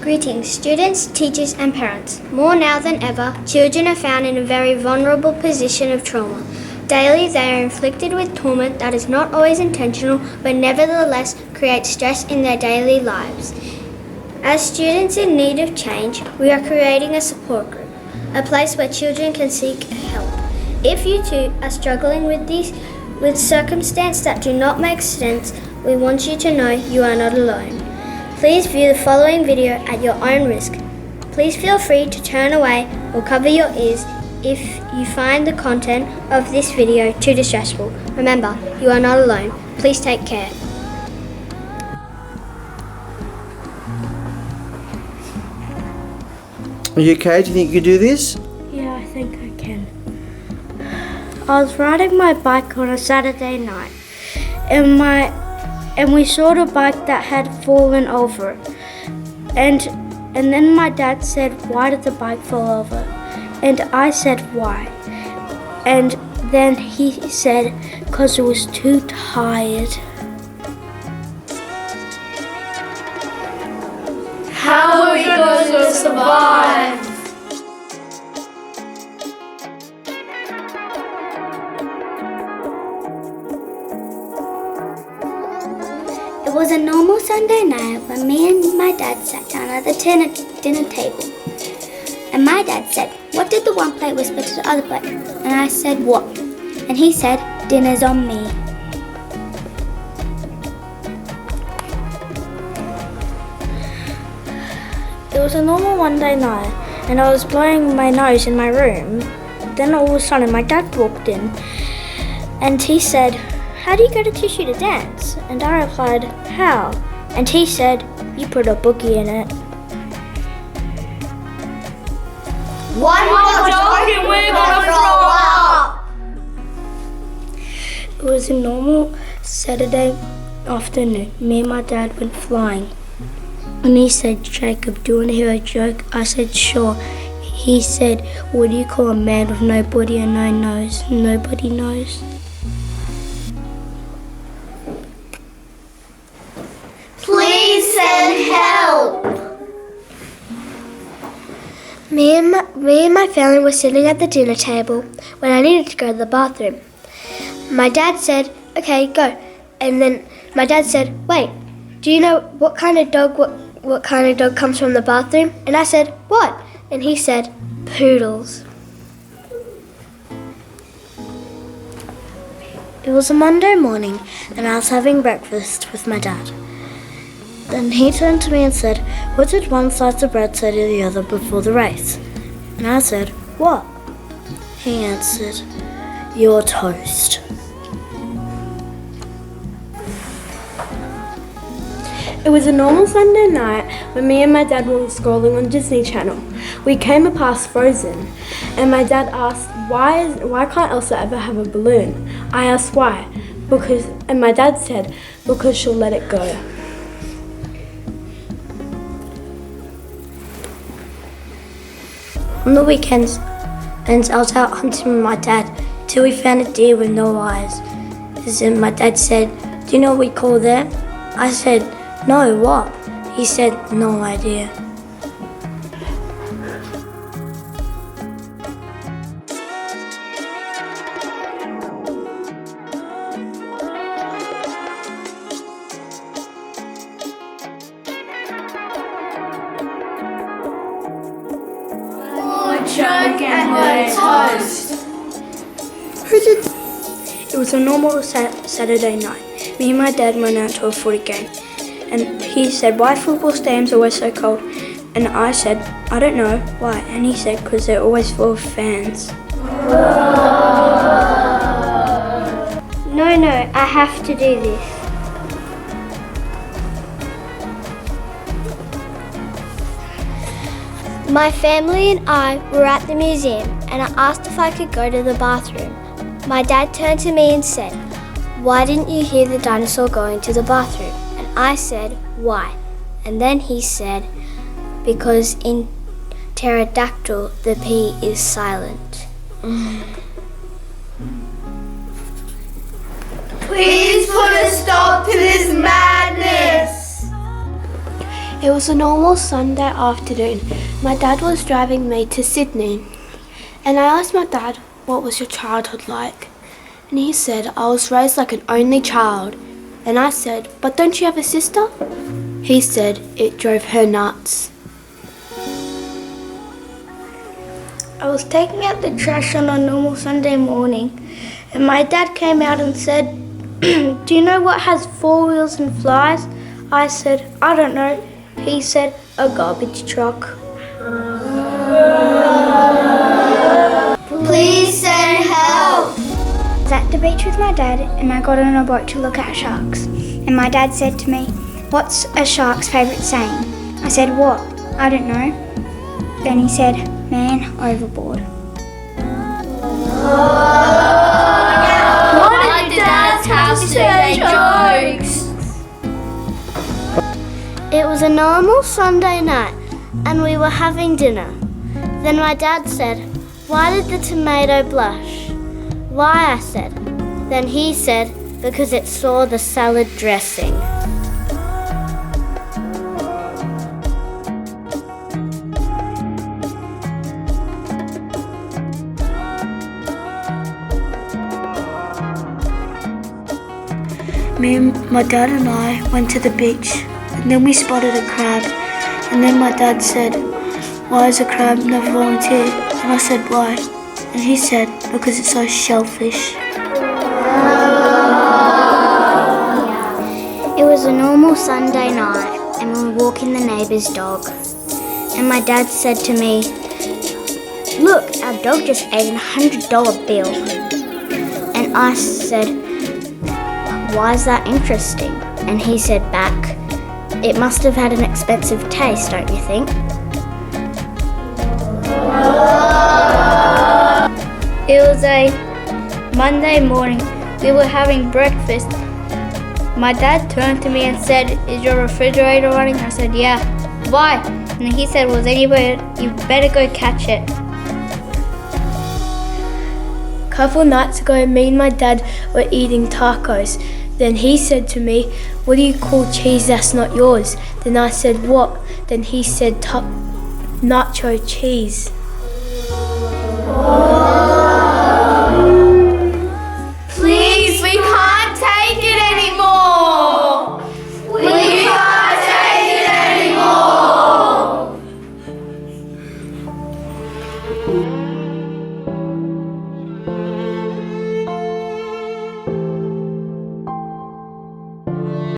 Greetings, students, teachers and parents. More now than ever, children are found in a very vulnerable position of trauma. Daily, they are inflicted with torment that is not always intentional, but nevertheless creates stress in their daily lives. As students in need of change, we are creating a support group, a place where children can seek help. If you too are struggling with circumstances that do not make sense, we want you to know you are not alone. Please view the following video at your own risk. Please feel free to turn away or cover your ears if you find the content of this video too distressful. Remember, you are not alone. Please take care. Are you okay? Do you think you can do this? Yeah, I think I can. I was riding my bike on a Saturday night, and we saw the bike that had fallen over. And then my dad said, "Why did the bike fall over?" And I said, "Why?" And then he said, "'Cause it was too tired." How are we going to survive? It was a normal Sunday night when me and my dad sat down at the dinner table. And my dad said, "What did the one plate whisper to the other plate?" And I said, "What?" And he said, "Dinner's on me." It was a normal Monday night, and I was blowing my nose in my room. Then all of a sudden my dad walked in, and he said, "How do you get a tissue to dance?" And I replied, "How?" And he said, "You put a boogie in it." One more dog and we're gonna throw up! It was a normal Saturday afternoon. Me and my dad went flying. And he said, "Jacob, do you want to hear a joke?" I said, "Sure." He said, "What do you call a man with no body and no nose?" Nobody knows. Please send help! Me and my family were sitting at the dinner table when I needed to go to the bathroom. My dad said, "Okay, go." And then my dad said, "Wait, do you know what kind of dog comes from the bathroom?" And I said, "What?" And he said, "Poodles." It was a Monday morning, and I was having breakfast with my dad. Then he turned to me and said, "What did one slice of bread say to the other before the race?" And I said, "What?" He answered, "You're toast." It was a normal Sunday night when me and my dad were scrolling on Disney Channel. We came past Frozen, and my dad asked, why can't Elsa ever have a balloon? I asked why, and my dad said, "Because she'll let it go." On the weekends, I was out hunting with my dad till we found a deer with no eyes. And my dad said, "Do you know what we call that?" I said, "No, what?" He said, "No idea." Joke and we're toast! It was a normal Saturday night. Me and my dad went out to a footy game. And he said, "Why football stadiums always so cold?" And I said, "I don't know why." And he said, "Because they're always full of fans." No, I have to do this. My family and I were at the museum and I asked if I could go to the bathroom. My dad turned to me and said, "Why didn't you hear the dinosaur going to the bathroom?" And I said, "Why?" And then he said, "Because in pterodactyl the P is silent." It was a normal Sunday afternoon. My dad was driving me to Sydney. And I asked my dad, what was your childhood like? And he said, I was raised like an only child. And I said, but don't you have a sister? He said, it drove her nuts. I was taking out the trash on a normal Sunday morning, and my dad came out and said, do you know what has 4 wheels and flies? I said, I don't know. He said, a garbage truck. Please send help. I was at the beach with my dad and I got on a boat to look at sharks. And my dad said to me, what's a shark's favourite saying? I said, what? I don't know. Then he said, man overboard. Why did Dad's house say jokes? It was a normal Sunday night, and we were having dinner. Then my dad said, why did the tomato blush? Why, I said. Then he said, because it saw the salad dressing. Me and my dad and I went to the beach, and then we spotted a crab. And then my dad said, why is a crab never volunteered? And I said, why? And he said, because it's so shellfish. It was a normal Sunday night and we were walking the neighbour's dog. And my dad said to me, look, our dog just ate a $100 bill. And I said, why is that interesting? And he said back, it must have had an expensive taste, don't you think? It was a Monday morning. We were having breakfast. My dad turned to me and said, is your refrigerator running? I said, yeah. Why? And he said, well, anyway, you better go catch it. Couple nights ago, me and my dad were eating tacos. Then he said to me, what do you call cheese that's not yours? Then I said, what? Then he said, nacho cheese.